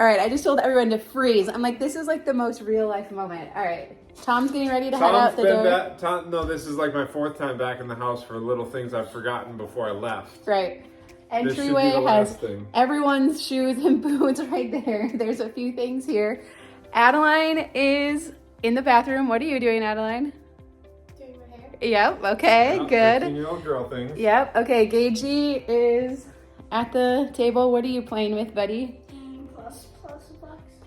All right, I just told everyone to freeze. I'm like, this is like the most real life moment. All right, Tom's getting ready to head out the door. No, this is like my 4th time back in the house for little things I've forgotten before I left. Right. Entryway has everyone's shoes and boots right there. There's a few things here. Adeline is in the bathroom. What are you doing, Adeline? Doing my hair. Yep, okay, good. 13-year-old girl things. Yep, okay, Gagey is at the table. What are you playing with, buddy?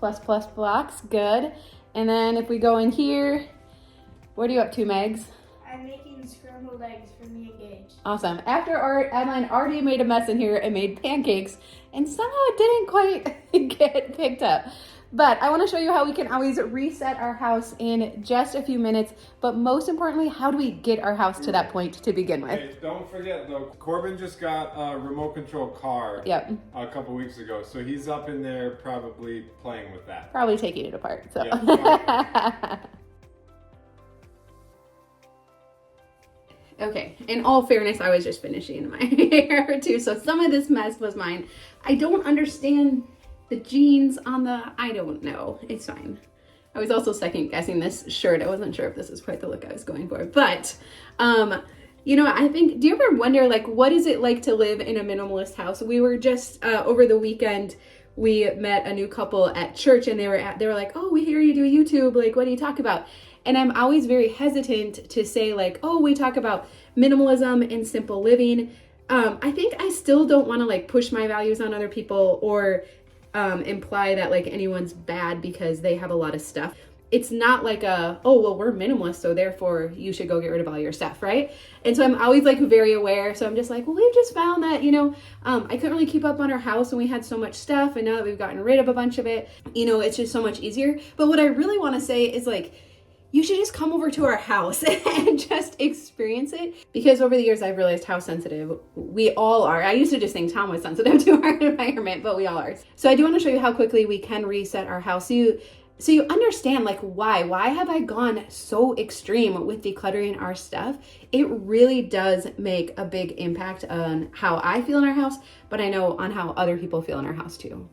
Plus blocks, good. And then if we go in here, what are you up to, Megs? I'm making scrambled eggs for me and Gage. Awesome. After Adeline already made a mess in here and made pancakes, and somehow it didn't quite get picked up. But I want to show you how we can always reset our house in just a few minutes. But most importantly, how do we get our house to that point to begin with? Hey, don't forget though, Corbin just got a remote control car a couple weeks ago. So he's up in there probably playing with that. Probably taking it apart. So. Yeah. Okay, in all fairness, I was just finishing my hair too. So some of this mess was mine. I don't understand the jeans on I don't know. It's fine. I was also second guessing this shirt. I wasn't sure if this is quite the look I was going for, but you know, I think, do you ever wonder, like, what is it like to live in a minimalist house? We were just, over the weekend, we met a new couple at church and they were like, oh, we hear you do YouTube. Like, what do you talk about? And I'm always very hesitant to say like, oh, we talk about minimalism and simple living. I think I still don't want to like push my values on other people or imply that like anyone's bad because they have a lot of stuff. It's not like oh, well, we're minimalist, so therefore you should go get rid of all your stuff, right? And so I'm always like very aware. So I'm just like, well, we've just found that, you know, I couldn't really keep up on our house when we had so much stuff. And now that we've gotten rid of a bunch of it, you know, it's just so much easier. But what I really want to say is like, you should just come over to our house and just experience it. Because over the years, I've realized how sensitive we all are. I used to just think Tom was sensitive to our environment, but we all are. So I do want to show you how quickly we can reset our house. So you understand like why have I gone so extreme with decluttering our stuff? It really does make a big impact on how I feel in our house, but I know on how other people feel in our house too.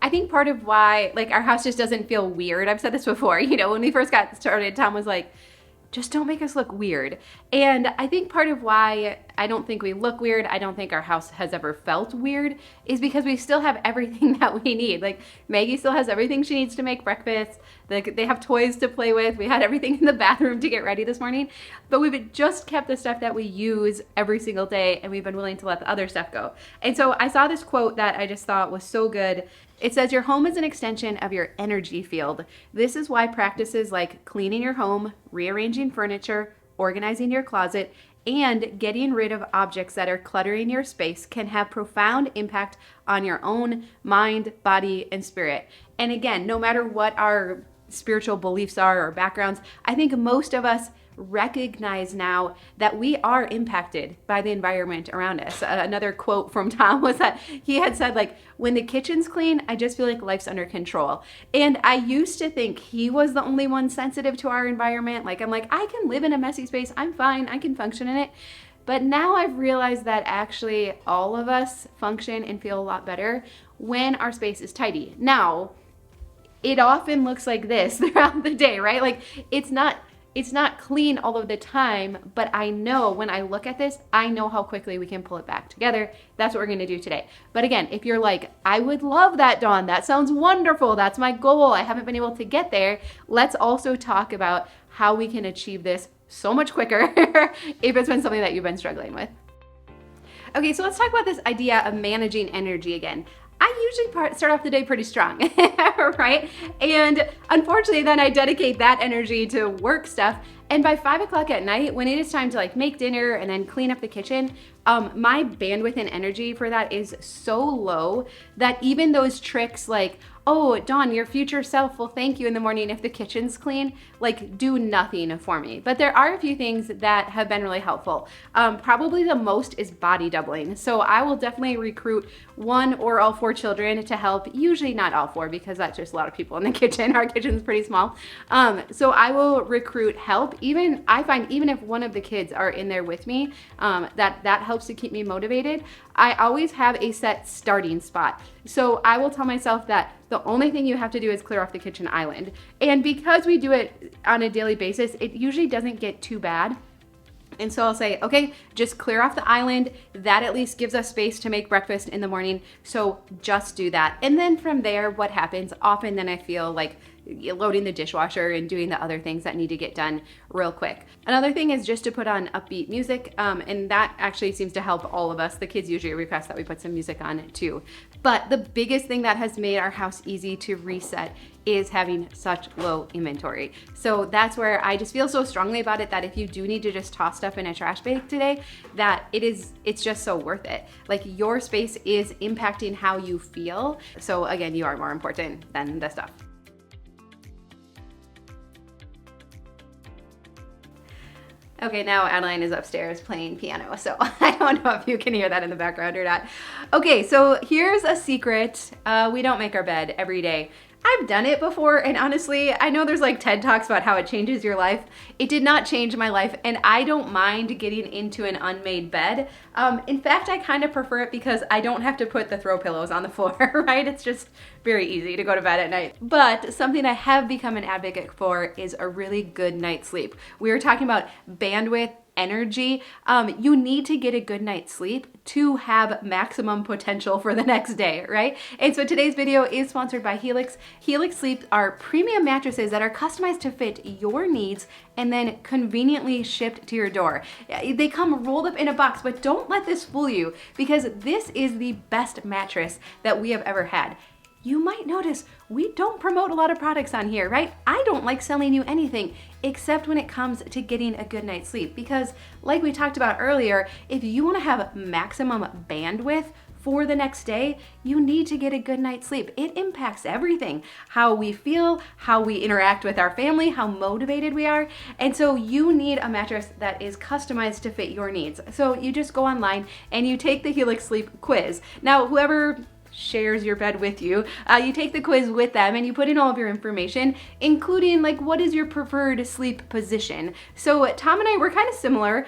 I think part of why like our house just doesn't feel weird, I've said this before, you know, when we first got started, Tom was like, just don't make us look weird. And I think part of why I don't think we look weird, I don't think our house has ever felt weird, is because we still have everything that we need. Like Maggie still has everything she needs to make breakfast. They have toys to play with. We had everything in the bathroom to get ready this morning, but we've just kept the stuff that we use every single day, and we've been willing to let the other stuff go. And so I saw this quote that I just thought was so good. It says, your home is an extension of your energy field. This is why practices like cleaning your home, rearranging furniture, organizing your closet, and getting rid of objects that are cluttering your space can have profound impact on your own mind, body, and spirit. And again, no matter what our spiritual beliefs are or backgrounds, I think most of us recognize now that we are impacted by the environment around us. Another quote from Tom was that he had said, like, when the kitchen's clean, I just feel like life's under control. And I used to think he was the only one sensitive to our environment. Like, I'm like, I can live in a messy space. I'm fine. I can function in it. But now I've realized that actually all of us function and feel a lot better when our space is tidy. Now, it often looks like this throughout the day, right? Like, it's not clean all of the time, but I know when I look at this, I know how quickly we can pull it back together. That's what we're gonna do today. But again, if you're like, I would love that, Dawn, that sounds wonderful, that's my goal, I haven't been able to get there, let's also talk about how we can achieve this so much quicker if it's been something that you've been struggling with. Okay, so let's talk about this idea of managing energy again. I usually start off the day pretty strong, right? And unfortunately, then I dedicate that energy to work stuff. And by 5 o'clock at night, when it is time to like make dinner and then clean up the kitchen, my bandwidth and energy for that is so low that even those tricks like, oh, Dawn, your future self will thank you in the morning if the kitchen's clean, like do nothing for me. But there are a few things that have been really helpful. Probably the most is body doubling. So I will definitely recruit 1 or all 4 children children to help, usually not all 4 because that's just a lot of people in the kitchen. Our kitchen's pretty small. So I will recruit help. I find even if one of the kids are in there with me, that helps to keep me motivated. I always have a set starting spot. So I will tell myself that the only thing you have to do is clear off the kitchen island. And because we do it on a daily basis, it usually doesn't get too bad. And so I'll say, okay, just clear off the island. That at least gives us space to make breakfast in the morning. So just do that. And then from there, what happens? Often then I feel like loading the dishwasher and doing the other things that need to get done real quick. Another thing is just to put on upbeat music. And that actually seems to help all of us. The kids usually request that we put some music on too. But the biggest thing that has made our house easy to reset is having such low inventory. So that's where I just feel so strongly about it that if you do need to just toss stuff in a trash bag today, that it's just so worth it. Like your space is impacting how you feel. So again, you are more important than the stuff. Okay, now Adeline is upstairs playing piano, so I don't know if you can hear that in the background or not. Okay, so here's a secret. We don't make our bed every day. I've done it before, and honestly, I know there's like TED Talks about how it changes your life. It did not change my life, and I don't mind getting into an unmade bed. In fact, I kind of prefer it because I don't have to put the throw pillows on the floor, right? It's just very easy to go to bed at night. But something I have become an advocate for is a really good night's sleep. We were talking about bandwidth, energy. You need to get a good night's sleep to have maximum potential for the next day, right? And so today's video is sponsored by Helix. Helix Sleep are premium mattresses that are customized to fit your needs and then conveniently shipped to your door. They come rolled up in a box, but don't let this fool you because this is the best mattress that we have ever had. You might notice we don't promote a lot of products on here, right? I don't like selling you anything except when it comes to getting a good night's sleep because like we talked about earlier, if you want to have maximum bandwidth for the next day, you need to get a good night's sleep. It impacts everything, how we feel, how we interact with our family, how motivated we are. And so you need a mattress that is customized to fit your needs. So you just go online and you take the Helix Sleep quiz. Now, whoever shares your bed with you, you take the quiz with them and you put in all of your information, including like what is your preferred sleep position. So Tom and I, we're kind of similar.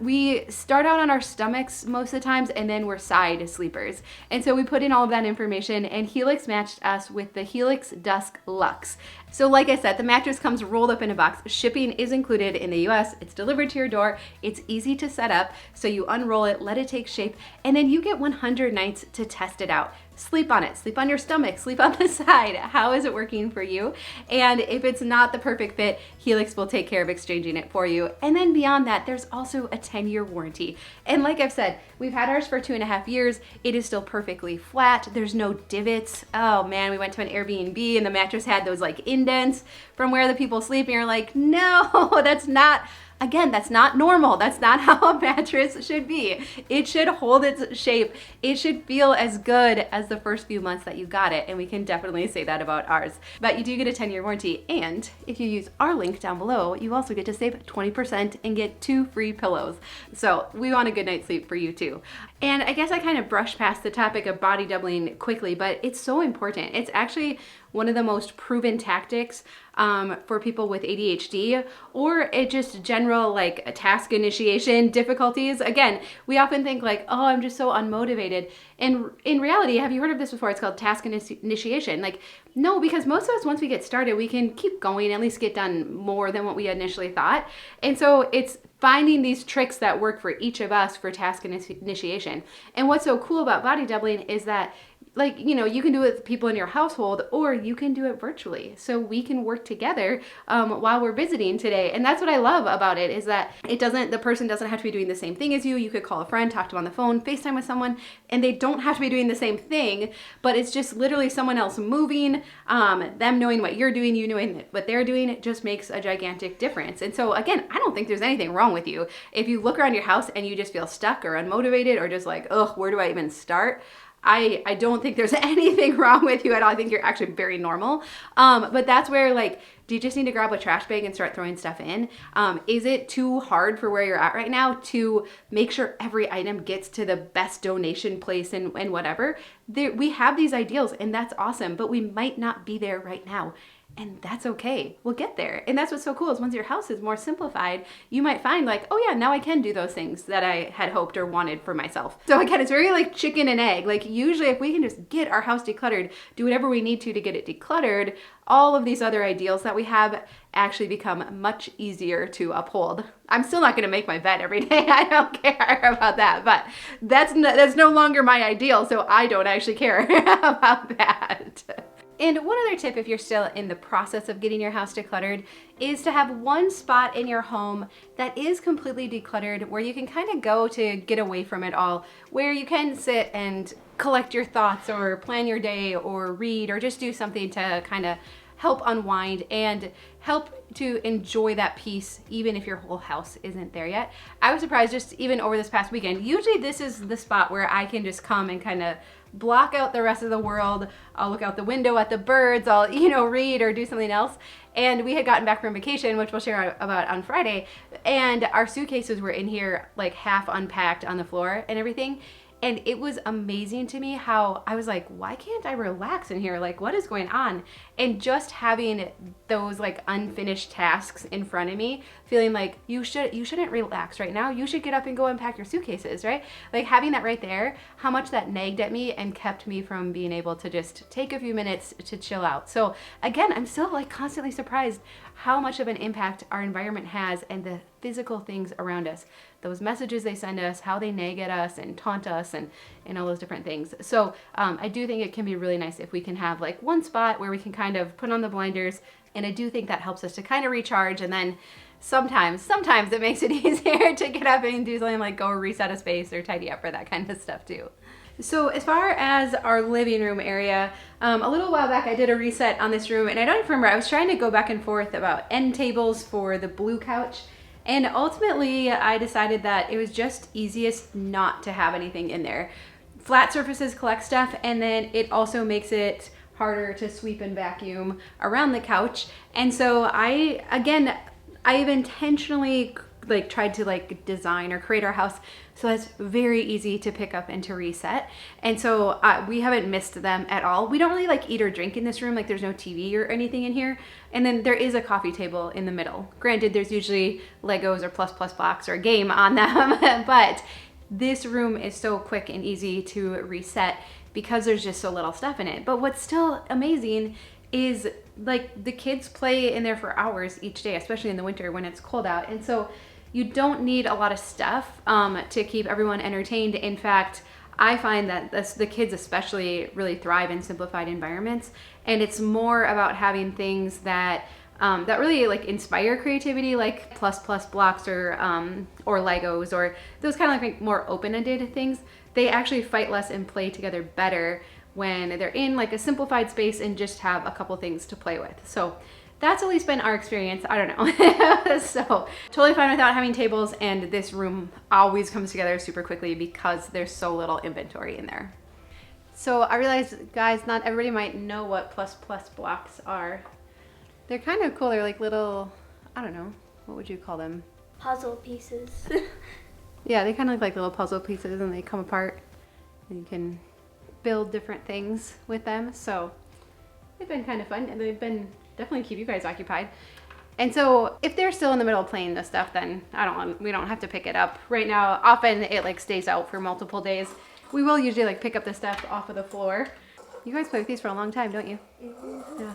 We start out on our stomachs most of the times and then we're side sleepers. And so we put in all of that information and Helix matched us with the Helix Dusk Luxe. So like I said, the mattress comes rolled up in a box. Shipping is included in the US. It's delivered to your door. It's easy to set up. So you unroll it, let it take shape, and then you get 100 nights to test it out. Sleep on it, sleep on your stomach, sleep on the side. How is it working for you? And if it's not the perfect fit, Helix will take care of exchanging it for you. And then beyond that, there's also a 10-year warranty. And like I've said, we've had ours for 2.5 years. It is still perfectly flat. There's no divots. Oh man, we went to an Airbnb and the mattress had those like indents from where the people sleep and you're like, no, that's not. Again, that's not normal. That's not how a mattress should be. It should hold its shape. It should feel as good as the first few months that you got it. And we can definitely say that about ours. But you do get a 10-year warranty. And if you use our link down below, you also get to save 20% and get 2 free pillows. So we want a good night's sleep for you too. And I guess I kind of brushed past the topic of body doubling quickly, but it's so important. It's actually one of the most proven tactics for people with ADHD or just general like task initiation difficulties. Again, we often think like, oh, I'm just so unmotivated. And in reality, have you heard of this before? It's called task initiation. Like, no, because most of us, once we get started, we can keep going, at least get done more than what we initially thought. And so it's finding these tricks that work for each of us for task initiation. And what's so cool about body doubling is that like, you know, you can do it with people in your household or you can do it virtually. So we can work together while we're visiting today. And that's what I love about it is that the person doesn't have to be doing the same thing as you. You could call a friend, talk to them on the phone, FaceTime with someone, and they don't have to be doing the same thing, but it's just literally someone else moving, them knowing what you're doing, you knowing what they're doing. It just makes a gigantic difference. And so again, I don't think there's anything wrong with you. If you look around your house and you just feel stuck or unmotivated or just like, ugh, where do I even start? I don't think there's anything wrong with you at all. I think you're actually very normal. But that's where, like, do you just need to grab a trash bag and start throwing stuff in? Is it too hard for where you're at right now to make sure every item gets to the best donation place and whatever? We have these ideals and that's awesome, but we might not be there right now. And that's okay. We'll get there. And that's what's so cool is once your house is more simplified, you might find like, oh yeah, now I can do those things that I had hoped or wanted for myself. So again, it's very like chicken and egg. Like usually if we can just get our house decluttered, do whatever we need to get it decluttered, all of these other ideals that we have actually become much easier to uphold. I'm still not going to make my bed every day. I don't care about that, but that's no longer my ideal. So I don't actually care about that. And one other tip if you're still in the process of getting your house decluttered is to have one spot in your home that is completely decluttered where you can kind of go to get away from it all, where you can sit and collect your thoughts or plan your day or read or just do something to kind of help unwind and help to enjoy that peace even if your whole house isn't there yet. I was surprised just even over this past weekend. Usually this is the spot where I can just come and kind of block out the rest of the world. I'll look out the window at the birds, I'll, read or do something else. And we had gotten back from vacation, which we'll share about on Friday, and our suitcases were in here like half unpacked on the floor and everything. And it was amazing to me how I was like, why can't I relax in here? Like, what is going on? And just having those like unfinished tasks in front of me, feeling like you shouldn't relax right now. You should get up and go unpack your suitcases, right? Like having that right there, how much that nagged at me and kept me from being able to just take a few minutes to chill out. So again, I'm still like constantly surprised how much of an impact our environment has and the physical things around us. Those messages they send us, how they nag at us and taunt us and all those different things. So I do think it can be really nice if we can have like one spot where we can kind of put on the blinders, and I do think that helps us to kind of recharge, and then sometimes it makes it easier to get up and do something like go reset a space or tidy up or that kind of stuff too. So as far as our living room area, a little while back I did a reset on this room, and I don't even remember, I was trying to go back and forth about end tables for the blue couch. And ultimately, I decided that it was just easiest not to have anything in there. Flat surfaces collect stuff, and then it also makes it harder to sweep and vacuum around the couch. And so I've intentionally like tried to like design or create our house so it's very easy to pick up and to reset. And so we haven't missed them at all. We don't really like eat or drink in this room. Like there's no TV or anything in here. And then there is a coffee table in the middle. Granted, there's usually Legos or plus blocks or a game on them, but this room is so quick and easy to reset because there's just so little stuff in it. But what's still amazing is like the kids play in there for hours each day, especially in the winter when it's cold out. And so you don't need a lot of stuff to keep everyone entertained. In fact, I find that the kids especially really thrive in simplified environments, and it's more about having things that that really like inspire creativity, like plus blocks or Legos or those kind of like more open-ended things. They actually fight less and play together better when they're in like a simplified space and just have a couple things to play with. So that's at least been our experience. I don't know. So totally fine without having tables, and this room always comes together super quickly because there's so little inventory in there. So I realized, guys, not everybody might know what plus blocks are. They're kind of cool. They're like little, I don't know, what would you call them? Puzzle pieces. Yeah, they kind of look like little puzzle pieces, and they come apart and you can build different things with them. So they've been kind of fun, and they've been definitely keep you guys occupied. And so if they're still in the middle of playing this stuff, then we don't have to pick it up. Right now, often it like stays out for multiple days. We will usually like pick up the stuff off of the floor. You guys play with these for a long time, don't you? Mm-hmm. Yeah.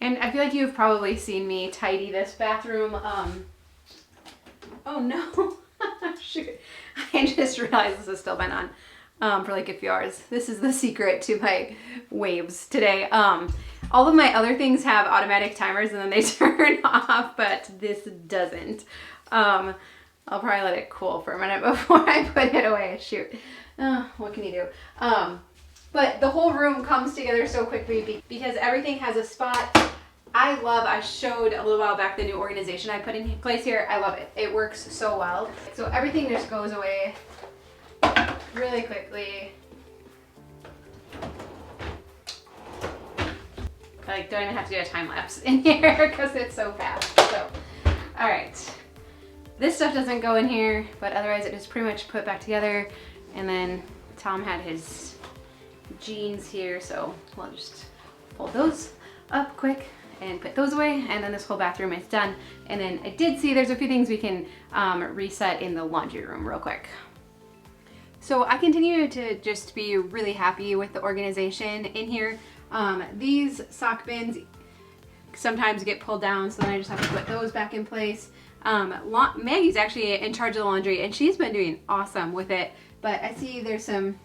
And I feel like you've probably seen me tidy this bathroom. Oh no, shoot. I just realized this has still been on for like a few hours. This is the secret to my waves today. All of my other things have automatic timers and then they turn off, but this doesn't. I'll probably let it cool for a minute before I put it away. Shoot. What can you do? But the whole room comes together so quickly because everything has a spot. I showed a little while back the new organization I put in place here. I love it. It works so well. So everything just goes away really quickly. Like, don't even have to do a time lapse in here because it's so fast. So, all right. This stuff doesn't go in here, but otherwise it just pretty much put back together. And then Tom had his jeans here, so we'll just fold those up quick and put those away, and then this whole bathroom is done. And then I did see there's a few things we can reset in the laundry room real quick. So I continue to just be really happy with the organization in here. These sock bins sometimes get pulled down, so then I just have to put those back in place. Maggie's actually in charge of the laundry, and she's been doing awesome with it. But I see there's some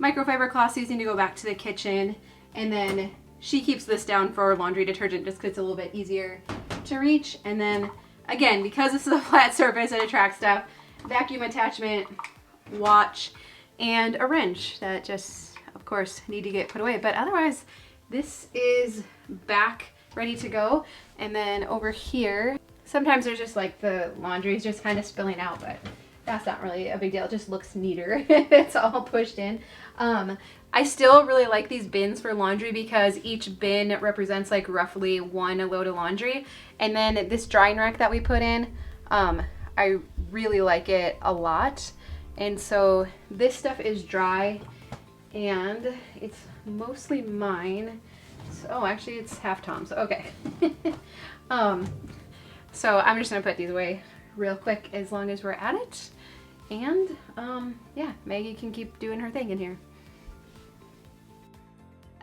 microfiber cloths using to go back to the kitchen, and then she keeps this down for laundry detergent just because it's a little bit easier to reach. And then again, because this is a flat surface, it attracts stuff. Vacuum attachment, watch, and a wrench that just, of course, need to get put away. But otherwise, this is back ready to go. And then over here, sometimes there's just like the laundry is just kind of spilling out, but that's not really a big deal. It just looks neater. It's all pushed in. I still really like these bins for laundry because each bin represents like roughly one load of laundry. And then this drying rack that we put in, I really like it a lot. And so this stuff is dry and it's mostly mine. So, oh, actually it's half Tom's. Okay. So I'm just gonna put these away real quick as long as we're at it. And yeah, Maggie can keep doing her thing in here.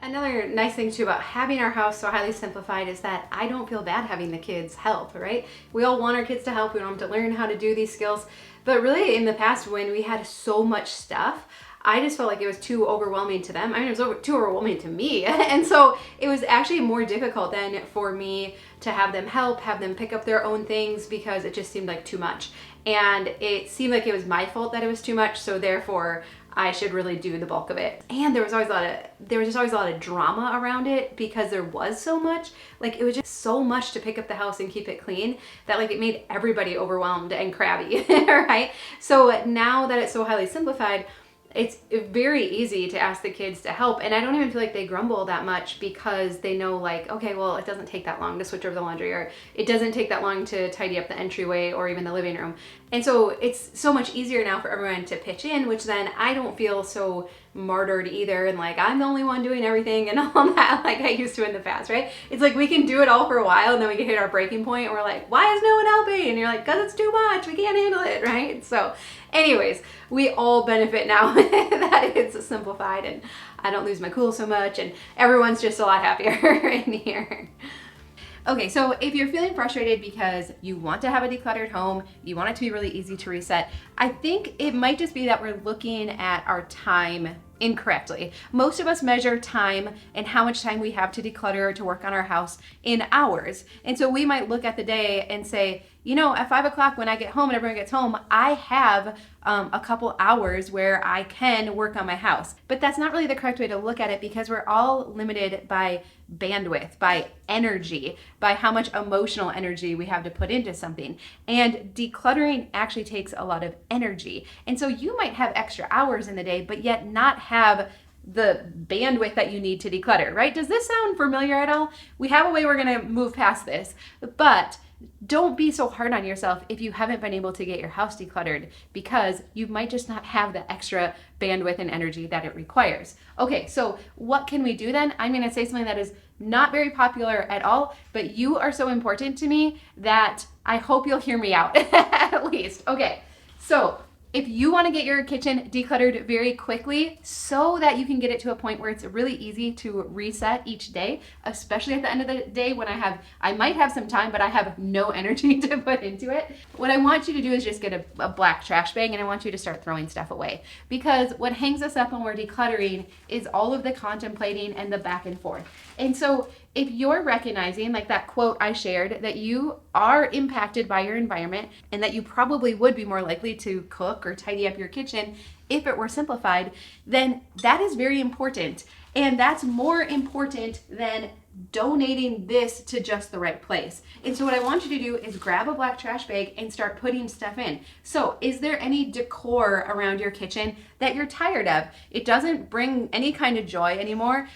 Another nice thing too about having our house so highly simplified is that I don't feel bad having the kids help, right? We all want our kids to help, we want them to learn how to do these skills, but really in the past when we had so much stuff, I just felt like it was too overwhelming to them. I mean, it was too overwhelming to me. And so it was actually more difficult then for me to have them help, have them pick up their own things because it just seemed like too much. And it seemed like it was my fault that it was too much, so therefore I should really do the bulk of it. And there was just always a lot of drama around it because there was so much. Like, it was just so much to pick up the house and keep it clean that like it made everybody overwhelmed and crabby, right? So now that it's so highly simplified, it's very easy to ask the kids to help, and I don't even feel like they grumble that much because they know like, okay, well, it doesn't take that long to switch over the laundry, or it doesn't take that long to tidy up the entryway or even the living room. And so it's so much easier now for everyone to pitch in, which then I don't feel so martyred either and like I'm the only one doing everything and all that like I used to in the past, right? It's like we can do it all for a while and then we can hit our breaking point and we're like, why is no one helping? And you're like, because it's too much, we can't handle it, right? So anyways, we all benefit now that it's simplified and I don't lose my cool so much and everyone's just a lot happier in here. Okay, so if you're feeling frustrated because you want to have a decluttered home, you want it to be really easy to reset, I think it might just be that we're looking at our time incorrectly. Most of us measure time and how much time we have to declutter or to work on our house in hours. And so we might look at the day and say, you know, at 5 o'clock when I get home and everyone gets home, I have a couple hours where I can work on my house. But that's not really the correct way to look at it because we're all limited by bandwidth, by energy, by how much emotional energy we have to put into something. And decluttering actually takes a lot of energy. And so you might have extra hours in the day, but yet not have the bandwidth that you need to declutter, right? Does this sound familiar at all? We have a way we're gonna move past this, but don't be so hard on yourself if you haven't been able to get your house decluttered because you might just not have the extra bandwidth and energy that it requires. Okay, so what can we do then? I'm gonna say something that is not very popular at all, but you are so important to me that I hope you'll hear me out at least. Okay, so if you want to get your kitchen decluttered very quickly so that you can get it to a point where it's really easy to reset each day, especially at the end of the day when I might have some time, but I have no energy to put into it, what I want you to do is just get a black trash bag and I want you to start throwing stuff away. Because what hangs us up when we're decluttering is all of the contemplating and the back and forth. And so if you're recognizing, like that quote I shared, that you are impacted by your environment and that you probably would be more likely to cook or tidy up your kitchen if it were simplified, then that is very important. And that's more important than donating this to just the right place. And so what I want you to do is grab a black trash bag and start putting stuff in. So is there any decor around your kitchen that you're tired of? It doesn't bring any kind of joy anymore.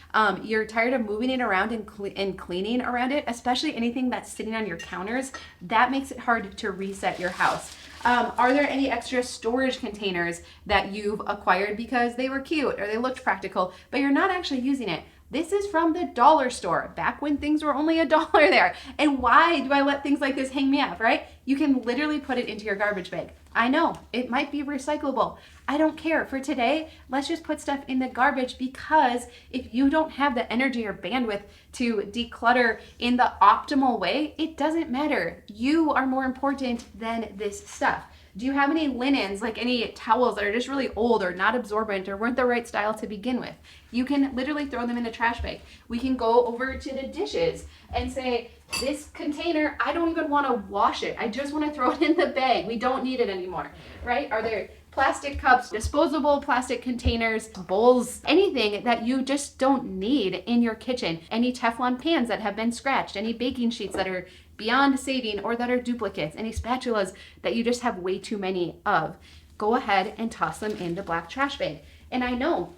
You're tired of moving it around and cleaning around it, especially anything that's sitting on your counters. That makes it hard to reset your house. Are there any extra storage containers that you've acquired because they were cute or they looked practical, but you're not actually using it? This is from the dollar store, back when things were only $1 there. And why do I let things like this hang me up, right? You can literally put it into your garbage bag. I know, it might be recyclable. I don't care. For today, let's just put stuff in the garbage, because if you don't have the energy or bandwidth to declutter in the optimal way, it doesn't matter. You are more important than this stuff. Do you have any linens, like any towels that are just really old or not absorbent or weren't the right style to begin with? You can literally throw them in the trash bag. We can go over to the dishes and say, this container, I don't even want to wash it. I just want to throw it in the bag. We don't need it anymore, right? Are there plastic cups, disposable plastic containers, bowls, anything that you just don't need in your kitchen? Any Teflon pans that have been scratched, any baking sheets that are beyond saving or that are duplicates, any spatulas that you just have way too many of, go ahead and toss them in the black trash bag. And I know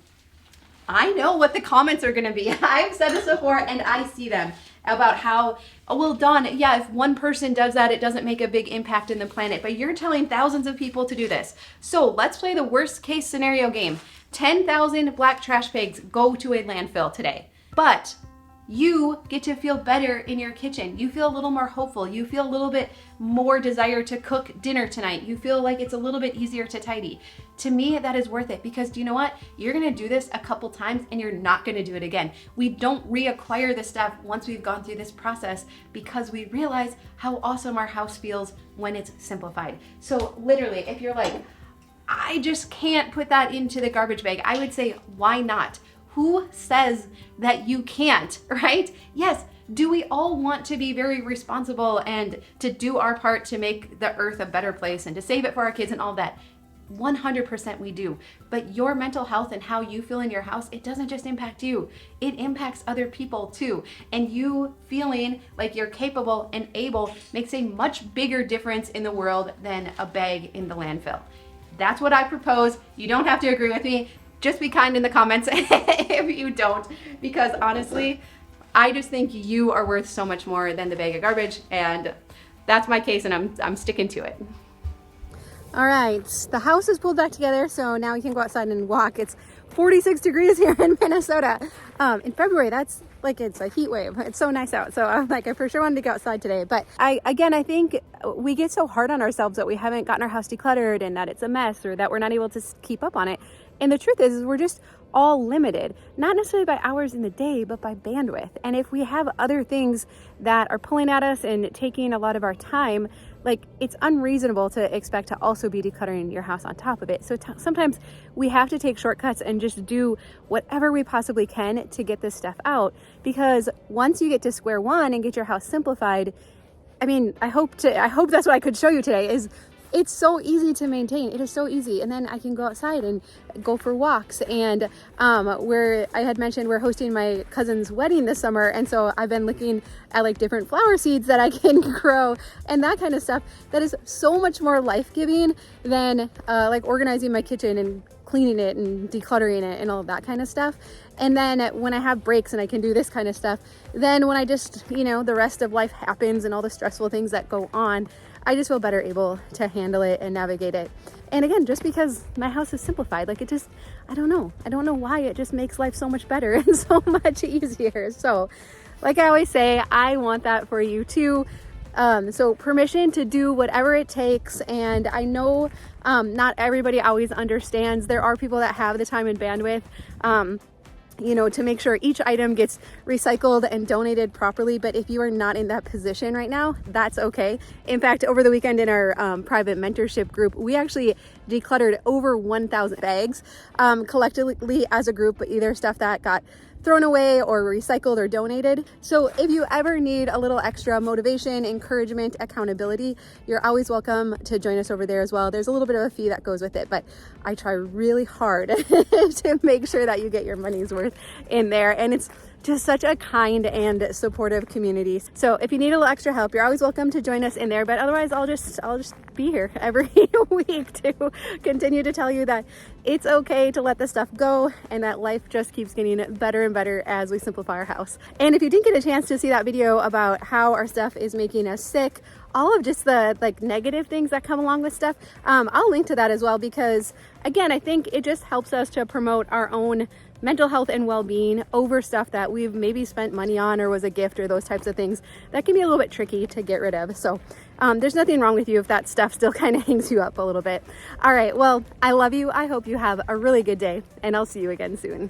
what the comments are gonna be. I've said this before and I see them about how, oh, well, Dawn, yeah, if one person does that, it doesn't make a big impact in the planet, but you're telling thousands of people to do this. So let's play the worst case scenario game. 10,000 black trash bags go to a landfill today, but you get to feel better in your kitchen. You feel a little more hopeful. You feel a little bit more desire to cook dinner tonight. You feel like it's a little bit easier to tidy. To me, that is worth it, because do you know what? You're gonna do this a couple times and you're not gonna do it again. We don't reacquire the stuff once we've gone through this process, because we realize how awesome our house feels when it's simplified. So literally, if you're like, I just can't put that into the garbage bag, I would say, why not? Who says that you can't, right? Yes, do we all want to be very responsible and to do our part to make the earth a better place and to save it for our kids and all that? 100% we do. But your mental health and how you feel in your house, it doesn't just impact you, it impacts other people too. And you feeling like you're capable and able makes a much bigger difference in the world than a bag in the landfill. That's what I propose. You don't have to agree with me. Just be kind in the comments if you don't, because honestly, I just think you are worth so much more than the bag of garbage, and that's my case, and I'm sticking to it. All right, the house is pulled back together, so now we can go outside and walk. It's 46 degrees here in Minnesota. In February, that's like, it's a heat wave. It's so nice out. So I'm like, I for sure wanted to go outside today. But I think we get so hard on ourselves that we haven't gotten our house decluttered and that it's a mess or that we're not able to keep up on it. And the truth is we're just all limited, not necessarily by hours in the day, but by bandwidth. And if we have other things that are pulling at us and taking a lot of our time, like, it's unreasonable to expect to also be decluttering your house on top of it. So sometimes we have to take shortcuts and just do whatever we possibly can to get this stuff out, because once you get to square one and get your house simplified, I mean, I hope that's what I could show you today, is it's so easy to maintain. It is so easy. And then I can go outside and go for walks. And I had mentioned we're hosting my cousin's wedding this summer. And so I've been looking at like different flower seeds that I can grow and that kind of stuff. That is so much more life-giving than like organizing my kitchen and cleaning it and decluttering it and all of that kind of stuff. And then when I have breaks and I can do this kind of stuff, then when I just, the rest of life happens and all the stressful things that go on, I just feel better able to handle it and navigate it. And again, just because my house is simplified, like, it just, I don't know why, it just makes life so much better and so much easier. So like I always say, I want that for you too. So permission to do whatever it takes. And I know not everybody always understands. There are people that have the time and bandwidth to make sure each item gets recycled and donated properly. But if you are not in that position right now, that's okay. In fact, over the weekend in our private mentorship group, we actually decluttered over 1,000 bags collectively as a group, either stuff that got thrown away or recycled or donated. So if you ever need a little extra motivation, encouragement, accountability, you're always welcome to join us over there as well. There's a little bit of a fee that goes with it, but I try really hard to make sure that you get your money's worth in there. And it's just such a kind and supportive community. So if you need a little extra help, you're always welcome to join us in there. But otherwise, I'll just be here every week to continue to tell you that it's okay to let this stuff go and that life just keeps getting better and better as we simplify our house. And if you didn't get a chance to see that video about how our stuff is making us sick, all of just the like negative things that come along with stuff, I'll link to that as well, because again, I think it just helps us to promote our own mental health and well-being over stuff that we've maybe spent money on or was a gift or those types of things that can be a little bit tricky to get rid of. So there's nothing wrong with you if that stuff still kind of hangs you up a little bit. All right, well, I love you. I hope you have a really good day, and I'll see you again soon.